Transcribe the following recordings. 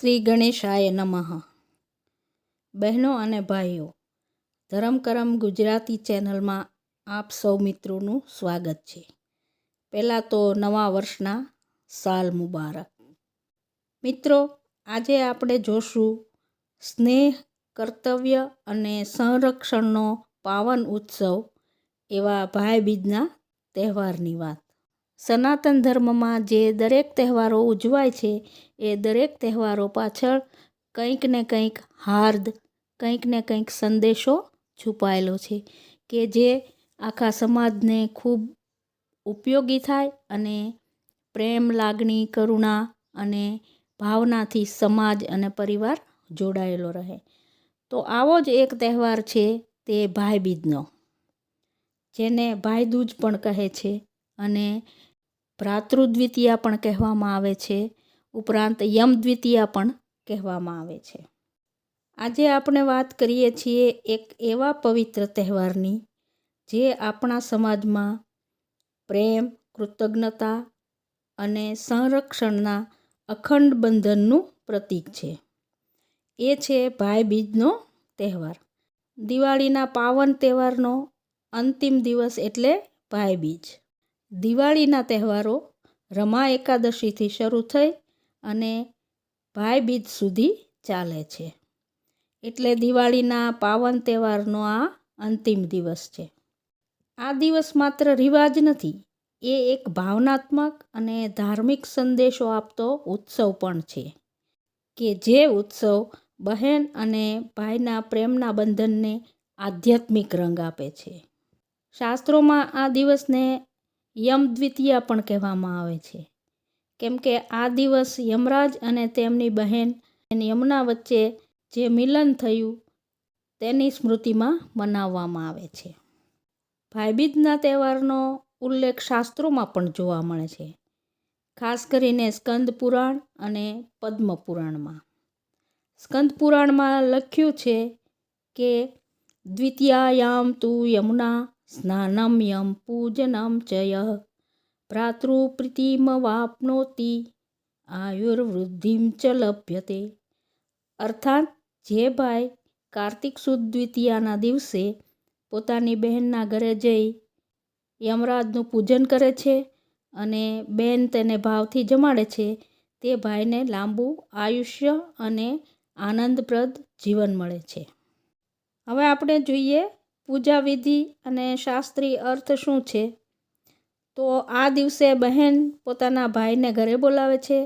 શ્રી ગણેશાય નમઃ. બહેનો અને ભાઈઓ, ધરમ કરમ ગુજરાતી ચેનલમાં આપ સૌ મિત્રોનું સ્વાગત છે. પહેલાં તો નવા વર્ષના સાલ મુબારક. મિત્રો, આજે આપણે જોશું સ્નેહ, કર્તવ્ય અને સંરક્ષણનો પાવન ઉત્સવ એવા ભાઈબીજના તહેવારની વાત. સનાતન ધર્મમાં જે દરેક તહેવારો ઉજવાય છે એ દરેક તહેવારો પાછળ કંઈક ને કંઈક હાર્દ, કંઈક ને કંઈક સંદેશો છુપાયેલો છે કે જે આખા સમાજને ખૂબ ઉપયોગી થાય અને પ્રેમ, લાગણી, કરુણા અને ભાવનાથી સમાજ અને પરિવાર જોડાયેલો રહે. તો આવો જ એક તહેવાર છે તે ભાઈબીજનો, જેને ભાઈદૂજ પણ કહે છે અને ભ્રાતૃદ્વિતીયા પણ કહેવામાં આવે છે, ઉપરાંત યમદ્વિતીયા પણ કહેવામાં આવે છે. આજે આપણે વાત કરીએ છીએ એક એવા પવિત્ર તહેવારની જે આપણા સમાજમાં પ્રેમ, કૃતજ્ઞતા અને સંરક્ષણના અખંડ બંધનનું પ્રતીક છે. એ છે ભાઈબીજનો તહેવાર. દિવાળીના પાવન તહેવારનો અંતિમ દિવસ એટલે ભાઈબીજ. દિવાળીના તહેવારો રમા એકાદશીથી શરૂ થઈ અને ભાઈબીજ સુધી ચાલે છે. એટલે દિવાળીના પાવન તહેવારનો આ અંતિમ દિવસ છે. આ દિવસ માત્ર રિવાજ નથી, એ એક ભાવનાત્મક અને ધાર્મિક સંદેશો આપતો ઉત્સવ પણ છે કે જે ઉત્સવ બહેન અને ભાઈના પ્રેમના બંધનને આધ્યાત્મિક રંગ આપે છે. શાસ્ત્રોમાં આ દિવસને યમદ્વિતીયા પણ કહેવામાં આવે છે, કેમ કે આ દિવસ યમરાજ અને તેમની બહેન યમુના વચ્ચે જે મિલન થયું તેની સ્મૃતિમાં મનાવવામાં આવે છે. ભાઈબીજના તહેવારનો ઉલ્લેખ શાસ્ત્રોમાં પણ જોવા મળે છે, ખાસ કરીને સ્કંદ પુરાણ અને પદ્મ પુરાણમાં. સ્કંદ પુરાણમાં લખ્યું છે કે દ્વિતીયાયામ તુ યમુના સ્નાનમ યમ પૂજનમ ચ યઃ ભ્રાતૃપ્રીતિમવાપ્નોતિ આયુર્વૃદ્ધિમ ચ લભ્યતે. અર્થાત જે ભાઈ કાર્તિક સુદ દ્વિતીયાના દિવસે પોતાની બહેનના ઘરે જઈ યમરાજનું પૂજન કરે છે અને બહેન તેને ભાવથી જમાડે છે, તે ભાઈને લાંબુ આયુષ્ય અને આનંદપ્રદ જીવન મળે છે. હવે આપણે જોઈએ પૂજા વિધિ અને શાસ્ત્રીય અર્થ શું છે. તો આ દિવસે બહેન પોતાના ભાઈને ઘરે બોલાવે છે.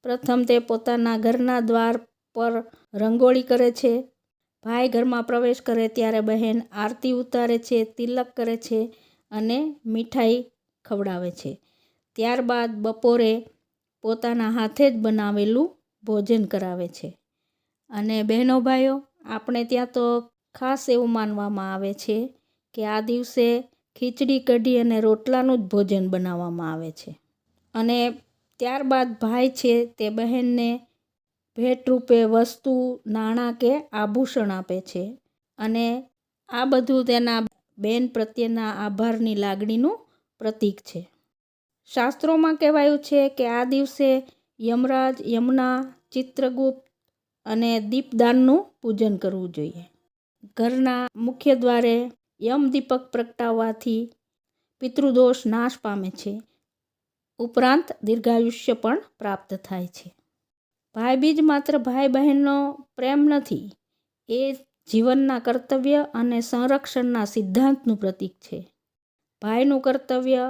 પ્રથમ તે પોતાના ઘરના દ્વાર પર રંગોળી કરે છે. ભાઈ ઘરમાં પ્રવેશ કરે ત્યારે બહેન આરતી ઉતારે છે, તિલક કરે છે અને મીઠાઈ ખવડાવે છે. ત્યારબાદ બપોરે પોતાના હાથે જ બનાવેલું ભોજન કરાવે છે. અને બહેનો ભાઈઓ, આપણે ત્યાં તો ખાસ એવું માનવામાં આવે છે કે આ દિવસે ખીચડી, કઢી અને રોટલાનું જ ભોજન બનાવવામાં આવે છે. અને ત્યારબાદ ભાઈ છે તે બહેનને ભેટ રૂપે વસ્તુ, નાણાં કે આભૂષણ આપે છે અને આ બધું તેના બેન પ્રત્યેના આભારની લાગણીનું પ્રતીક છે. શાસ્ત્રોમાં કહેવાયું છે કે આ દિવસે યમરાજ, યમુના, ચિત્રગુપ્ત અને દીપદાનનું પૂજન કરવું જોઈએ. ઘરના મુખ્ય દ્વારે યમદીપક પ્રગટાવવાથી પિતૃદોષ નાશ પામે છે, ઉપરાંત દીર્ઘાયુષ્ય પણ પ્રાપ્ત થાય છે. ભાઈબીજ માત્ર ભાઈ બહેનનો પ્રેમ નથી, એ જીવનના કર્તવ્ય અને સંરક્ષણના સિદ્ધાંતનું પ્રતીક છે. ભાઈનું કર્તવ્ય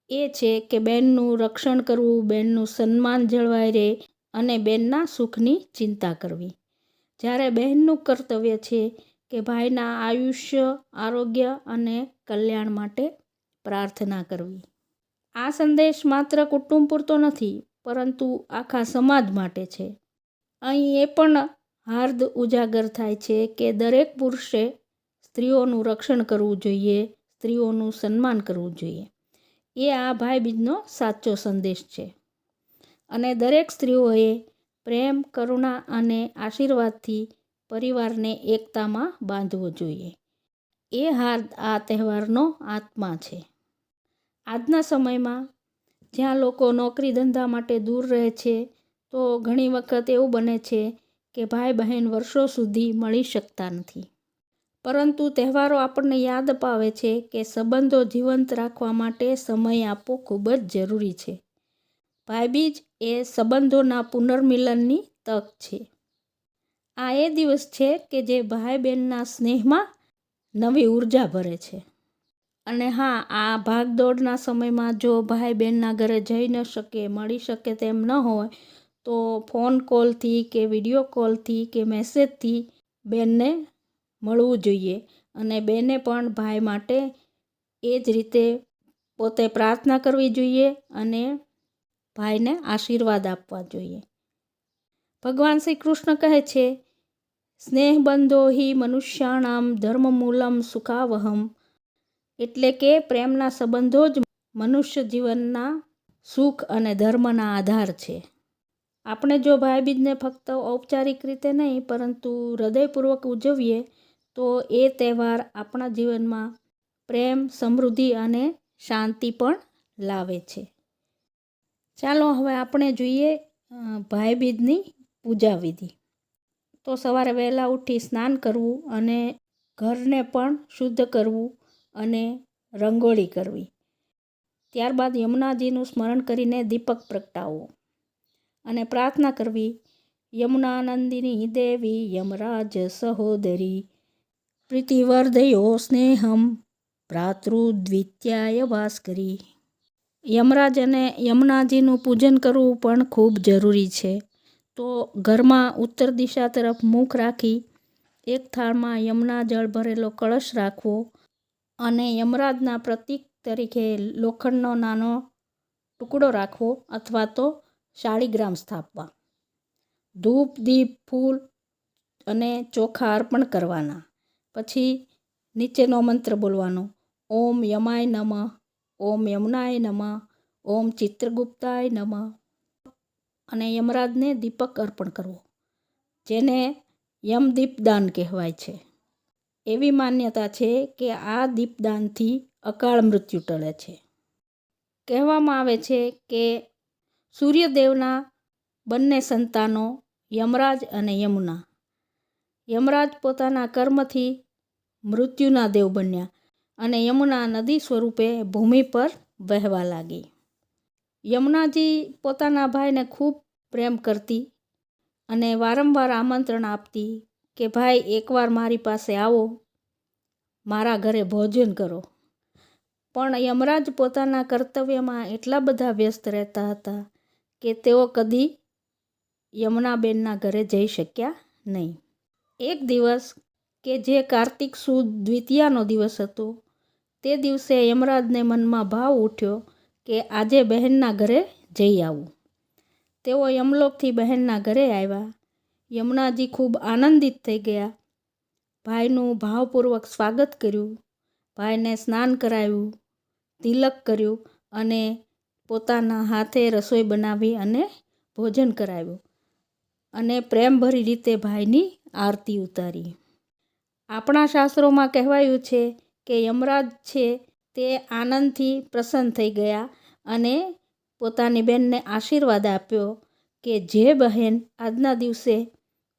એ છે કે બહેનનું રક્ષણ કરવું, બહેનનું સન્માન જળવાઈ રહે અને બહેનના સુખની ચિંતા કરવી. જ્યારે બહેનનું કર્તવ્ય છે કે ભાઈના આયુષ્ય, આરોગ્ય અને કલ્યાણ માટે પ્રાર્થના કરવી. આ સંદેશ માત્ર કુટુંબ પૂરતો નથી, પરંતુ આખા સમાજ માટે છે. અહીં એ પણ હાર્દ ઉજાગર થાય છે કે દરેક પુરુષે સ્ત્રીઓનું રક્ષણ કરવું જોઈએ, સ્ત્રીઓનું સન્માન કરવું જોઈએ. એ આ ભાઈબીજનો સાચો સંદેશ છે. અને દરેક સ્ત્રીઓએ પ્રેમ, કરુણા અને આશીર્વાદથી પરિવારને એકતામાં બાંધવો જોઈએ. એ હાર્દ આ તહેવારનો આત્મા છે. આજના સમયમાં જ્યાં લોકો નોકરી ધંધા માટે દૂર રહે છે, તો તો ઘણી વખત એવું બને છે કે ભાઈ બહેન વર્ષો સુધી મળી શકતા નથી. પરંતુ તહેવારો આપણને યાદ અપાવે છે કે સંબંધો જીવંત રાખવા માટે સમય આપવો ખૂબ જ જરૂરી છે. ભાઈબીજ એ સંબંધોના પુનર્મિલનની તક છે. આ એ દિવસ છે કે જે ભાઈ બહેનના સ્નેહમાં નવી ઉર્જા ભરે છે. અને હા, આ ભાગદોડના સમયમાં જો ભાઈ બહેનના ઘરે જઈ ન શકે, મળી શકે તેમ ન હોય, તો ફોન કોલથી કે વિડીયો કોલથી કે મેસેજથી બેનને મળવું જોઈએ. અને બેને પણ ભાઈ માટે એ જ રીતે પોતે પ્રાર્થના કરવી જોઈએ અને ભાઈને આશીર્વાદ આપવા જોઈએ. ભગવાન શ્રી કૃષ્ણ કહે છે, સ્નેહબંધો હિ મનુષ્યાણામ ધર્મમૂલમ સુખાવહમ. એટલે કે પ્રેમના સંબંધો જ મનુષ્ય જીવનના સુખ અને ધર્મના આધાર છે. આપણે જો ભાઈબીજને ફક્ત ઔપચારિક રીતે નહીં પરંતુ હૃદયપૂર્વક ઉજવીએ તો એ તહેવાર આપણા જીવનમાં પ્રેમ, સમૃદ્ધિ અને શાંતિ પણ લાવે છે. ચાલો હવે આપણે જોઈએ ભાઈબીજની પૂજા વિધિ. તો સવારે વહેલા ઉઠી સ્નાન કરવું અને ઘરને પણ શુદ્ધ કરવું અને રંગોળી કરવી. ત્યારબાદ યમુનાજીનું સ્મરણ કરીને દીપક પ્રગટાવવો અને પ્રાર્થના કરવી, યમુનાનંદિની દેવી યમરાજ સહોદરી પ્રીતિવર્ધયો સ્નેહમ ભ્રાતૃદ્વિત્યાય ભાસ્કરી. યમરાજ અને યમુનાજીનું પૂજન કરવું પણ ખૂબ જરૂરી છે. તો ઘરમાં ઉત્તર દિશા તરફ મુખ રાખી એક થાળમાં યમુના જળ ભરેલો કળશ રાખવો અને યમરાજના પ્રતીક તરીકે લોખંડનો નાનો ટુકડો રાખવો અથવા તો શાળીગ્રામ સ્થાપવા. ધૂપ, દીપ, ફૂલ અને ચોખા અર્પણ કરવાના. પછી નીચેનો મંત્ર બોલવાનો, ઓમ યમાય નમઃ, ઓમ યમુનાય નમઃ, ઓમ ચિત્રગુપ્તાય નમઃ. અને યમરાજને દીપક અર્પણ કરવો, જેને યમદીપદાન કહેવાય છે. એવી માન્યતા છે કે આ દીપદાનથી અકાળ મૃત્યુ ટળે છે. કહેવામાં આવે છે કે સૂર્યદેવના બંને સંતાનો યમરાજ અને યમુના. યમરાજ પોતાના કર્મથી મૃત્યુના દેવ બન્યા અને યમુના નદી સ્વરૂપે ભૂમિ પર વહેવા લાગી. યમુનાજી પોતાના ભાઈને ખૂબ પ્રેમ કરતી અને વારંવાર આમંત્રણ આપતી કે ભાઈ એકવાર મારી પાસે આવો, મારા ઘરે ભોજન કરો. પણ યમરાજ પોતાના કર્તવ્યમાં એટલા બધા વ્યસ્ત રહેતા હતા કે તેઓ કદી યમુનાબેનના ઘરે જઈ શક્યા નહીં. એક દિવસ કે જે કાર્તિક સુદ દ્વિતીયાનો દિવસ હતો, તે દિવસે યમરાજને મનમાં ભાવ ઉઠ્યો કે આજે બહેનના ઘરે જઈ આવું. તેઓ યમલોકથી બહેનના ઘરે આવ્યા. યમુનાજી ખૂબ આનંદિત થઈ ગયા. ભાઈનું ભાવપૂર્વક સ્વાગત કર્યું, ભાઈને સ્નાન કરાવ્યું, તિલક કર્યું અને પોતાના હાથે રસોઈ બનાવી અને ભોજન કરાવ્યું અને પ્રેમભરી રીતે ભાઈની આરતી ઉતારી. આપણા શાસ્ત્રોમાં કહેવાયું છે કે યમરાજ છે તે આનંદથી પ્રસન્ન થઈ ગયા અને પોતાની બહેનને આશીર્વાદ આપ્યો કે જે બહેન આજના દિવસે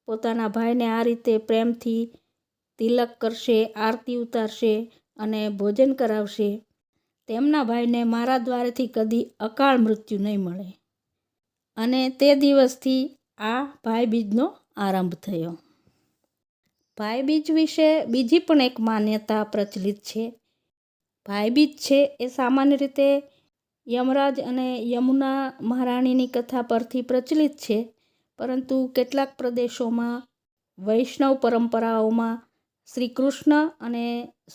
પોતાના ભાઈને આ રીતે પ્રેમથી તિલક કરશે, આરતી ઉતારશે અને ભોજન કરાવશે, તેમના ભાઈને મારા દ્વારેથી કદી અકાળ મૃત્યુ નહીં મળે. અને તે દિવસથી આ ભાઈબીજનો આરંભ થયો. ભાઈબીજ વિશે બીજી પણ એક માન્યતા પ્રચલિત છે. ભાઈબીજ છે એ સામાન્ય રીતે યમરાજ અને યમુના મહારાણીની કથા પરથી પ્રચલિત છે, પરંતુ કેટલાક પ્રદેશોમાં વૈષ્ણવ પરંપરાઓમાં શ્રી કૃષ્ણ અને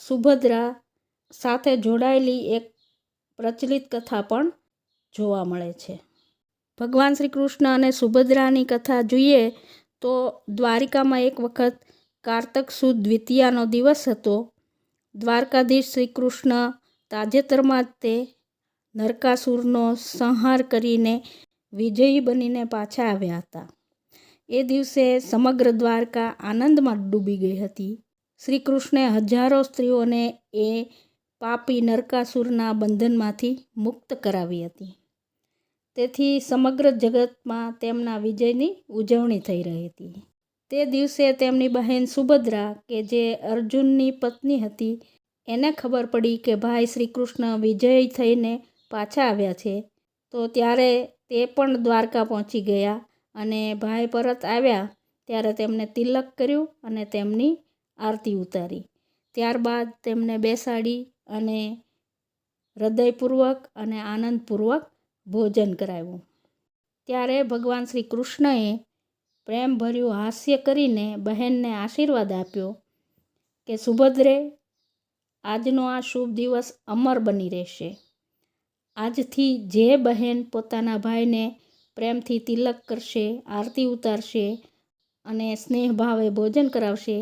સુભદ્રા સાથે જોડાયેલી એક પ્રચલિત કથા પણ જોવા મળે છે. ભગવાન શ્રી કૃષ્ણ અને સુભદ્રાની કથા જોઈએ તો દ્વારિકામાં એક વખત કારતક સુદ દ્વિતીયાનો દિવસ હતો. દ્વારકાધીશ શ્રી કૃષ્ણ તાજેતરમાં જ તે નરકાસુરનો સંહાર કરીને વિજયી બનીને પાછા આવ્યા હતા. એ દિવસે સમગ્ર દ્વારકા આનંદમાં ડૂબી ગઈ હતી. શ્રી કૃષ્ણે હજારો સ્ત્રીઓને એ પાપી નરકાસુરના બંધનમાંથી મુક્ત કરાવી હતી. તેથી સમગ્ર જગતમાં તેમના વિજયની ઉજવણી થઈ રહી હતી. તે દિવસે તેમની બહેન સુભદ્રા, કે જે અર્જુનની પત્ની હતી, એને ખબર પડી કે ભાઈ શ્રી કૃષ્ણ વિજયી થઈને પાછા આવ્યા છે. તો ત્યારે તે પણ દ્વારકા પહોંચી ગયા અને ભાઈ પરત આવ્યા ત્યારે તેમને તિલક કર્યું અને તેમની આરતી ઉતારી. ત્યારબાદ તેમને બેસાડી અને હૃદયપૂર્વક અને આનંદપૂર્વક ભોજન કરાવ્યું. ત્યારે ભગવાન શ્રી કૃષ્ણએ પ્રેમભર્યું હાસ્ય કરીને બહેનને આશીર્વાદ આપ્યો કે સુભદ્રે, આજનો આ શુભ દિવસ અમર બની રહેશે. આજથી જે બહેન પોતાના ભાઈને પ્રેમથી તિલક કરશે, આરતી ઉતારશે અને સ્નેહભાવે ભોજન કરાવશે,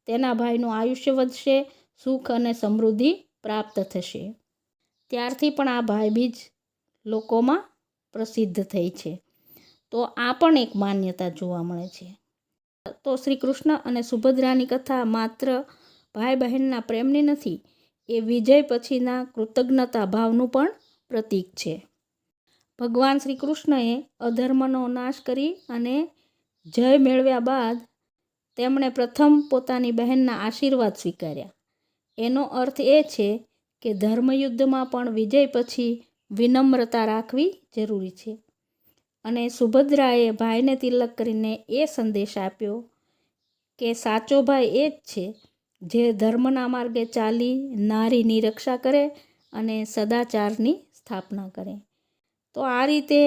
તેના ભાઈનું આયુષ્ય વધશે, સુખ અને સમૃદ્ધિ પ્રાપ્ત થશે. ત્યારથી પણ આ ભાઈબીજ લોકોમાં પ્રસિદ્ધ થઈ છે. તો આ પણ એક માન્યતા જોવા મળે છે. તો શ્રી કૃષ્ણ અને સુભદ્રાની કથા માત્ર ભાઈ બહેનના પ્રેમની નથી, એ વિજય પછીના કૃતજ્ઞતા ભાવનું પણ પ્રતીક છે. ભગવાન શ્રી કૃષ્ણએ અધર્મનો નાશ કરી અને જય મેળવ્યા બાદ તેમણે પ્રથમ પોતાની બહેનના આશીર્વાદ સ્વીકાર્યા. એનો અર્થ એ છે કે ધર્મયુદ્ધમાં પણ વિજય પછી વિનમ્રતા રાખવી જરૂરી છે. અને સુભદ્રાએ ભાઈને તિલક કરીને એ સંદેશ આપ્યો કે સાચો ભાઈ એ જ છે જે ધર્મના માર્ગે ચાલી નારીની રક્ષા કરે અને સદાચારની સ્થાપના કરે. તો આ રીતે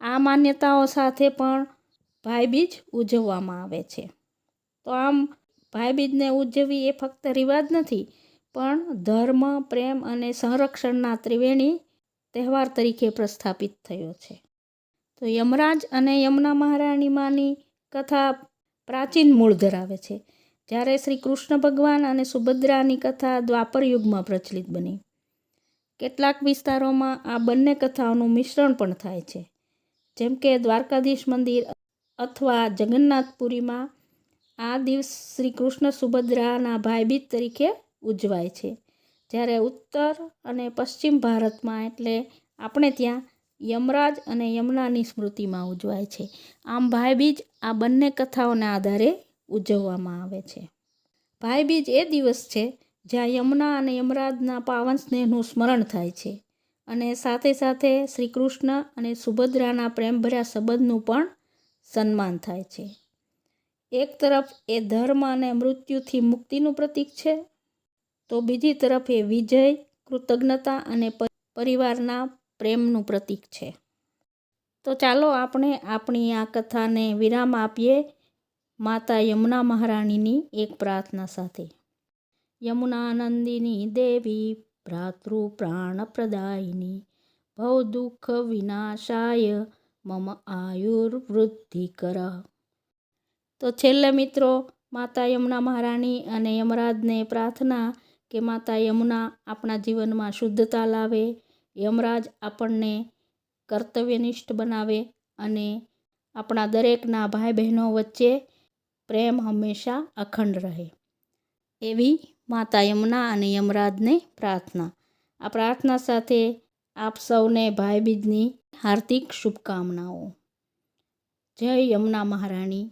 આ માન્યતાઓ સાથે પણ ભાઈબીજ ઉજવવામાં આવે છે. તો આમ ભાઈબીજને ઉજવવી એ ફક્ત રિવાજ નથી, પણ ધર્મ, પ્રેમ અને સંરક્ષણના ત્રિવેણી તહેવાર તરીકે પ્રસ્થાપિત થયો છે. તો યમરાજ અને યમુના મહારાણીમાંની કથા પ્રાચીન મૂળ ધરાવે છે. જ્યારે શ્રી કૃષ્ણ ભગવાન અને સુભદ્રાની કથા દ્વાપર યુગમાં પ્રચલિત બની. કેટલાક વિસ્તારોમાં આ બંને કથાઓનું મિશ્રણ પણ થાય છે. જેમ કે દ્વારકાધીશ મંદિર અથવા જગન્નાથપુરીમાં આ દિવસ શ્રી કૃષ્ણ સુભદ્રાના ભાઈબીજ તરીકે ઉજવાય છે. જ્યારે ઉત્તર અને પશ્ચિમ ભારતમાં, એટલે આપણે ત્યાં યમરાજ અને યમુનાની સ્મૃતિમાં ઉજવાય છે. આમ ભાઈબીજ આ બંને કથાઓના આધારે ઉજવવામાં આવે છે. ભાઈબીજ એ દિવસ છે જ્યાં યમુના અને યમરાજના પાવન સ્નેહનું સ્મરણ થાય છે અને સાથે સાથે શ્રી કૃષ્ણ અને સુભદ્રાના પ્રેમભર્યા સંબંધનું પણ સન્માન થાય છે. એક તરફ એ ધર્મ અને મૃત્યુથી મુક્તિનું પ્રતીક છે, તો બીજી તરફ એ વિજય, કૃતજ્ઞતા અને પરિવારના પ્રેમનું પ્રતીક છે. તો ચાલો આપણે આપણી આ કથાને વિરામ આપીએ માતા યમુના મહારાણીની એક પ્રાર્થના સાથે. યમુનાનંદિની દેવી ભ્રાતૃ પ્રાણપ્રદાયિની ભવ દુઃખ વિનાશાય મમ આયુર્વૃદ્ધિ કર. તો છેલ્લે મિત્રો, માતા યમુના મહારાણી અને યમરાજને પ્રાર્થના કે માતા યમુના આપણા જીવનમાં શુદ્ધતા લાવે, યમરાજ આપણને કર્તવ્યનિષ્ઠ બનાવે અને આપણા દરેકના ભાઈ બહેનો વચ્ચે પ્રેમ હંમેશા અખંડ રહે. એવી માતા યમુના અને યમરાજને પ્રાર્થના. આ પ્રાર્થના સાથે આપ સૌને ભાઈબીજની હાર્દિક શુભકામનાઓ. જય યમુના મહારાણી.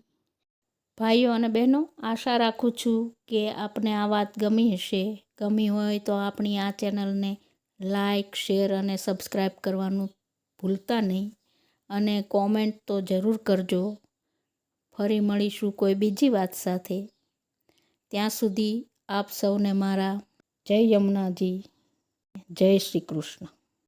ભાઈઓ અને બહેનો, આશા રાખું છું કે આપને આ વાત ગમી હશે. ગમી હોય તો આપણી આ ચેનલને લાઈક, શેર અને સબસ્ક્રાઈબ કરવાનું ભૂલતા નહીં અને કોમેન્ટ તો જરૂર કરજો. ફરી મળીશું કોઈ બીજી વાત સાથે. ત્યાં સુધી આપ સૌને મારા જય યમુનાજી, જય શ્રી કૃષ્ણ.